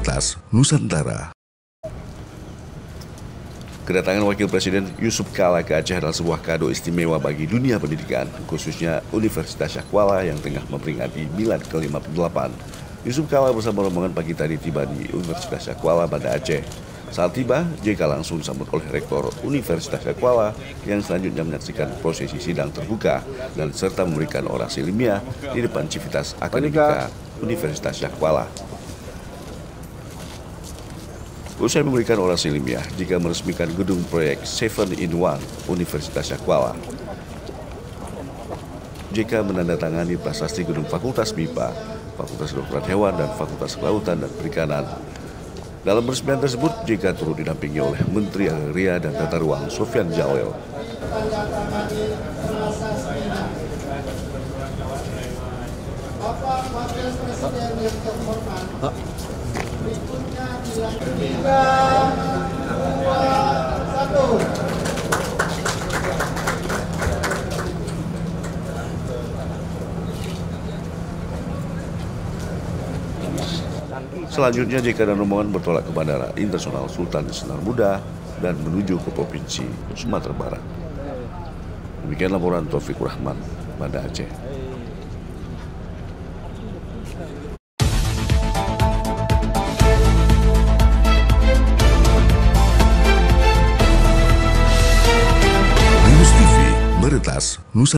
Meretas, Nusantara. Kedatangan Wakil Presiden Yusuf Kala ke Aceh adalah sebuah kado istimewa bagi dunia pendidikan, khususnya Universitas Syakwala yang tengah memperingati milad ke-58. Yusuf Kala bersama rombongan pagi tadi tiba di Universitas Syakwala, Banda Aceh. Saat tiba, JK langsung disambut oleh Rektor Universitas Syakwala yang selanjutnya menyaksikan prosesi sidang terbuka dan serta memberikan orasi ilmiah di depan Civitas Akademika Universitas Syakwala. Usai memberikan orasi ilmiah, JK meresmikan gedung proyek 7-in-1 Universitas Syakwala. JK menandatangani prasasti gedung Fakultas MIPA, Fakultas Kedokteran Hewan, dan Fakultas Kelautan dan Perikanan. Dalam peresmian tersebut, JK turut didampingi oleh Menteri Agraria dan Tata Ruang Sofyan Jalil. Bapak Wakil Presiden yang terhormat, berikutnya dilanjutkan 3, 2, 1. Selanjutnya, JK dan rombongan bertolak ke Bandara Internasional Sultan Senar Muda dan menuju ke Provinsi Sumatera Barat. Demikian laporan Taufikur Rahman, Banda Aceh. News TV, Meretas, Nusantara.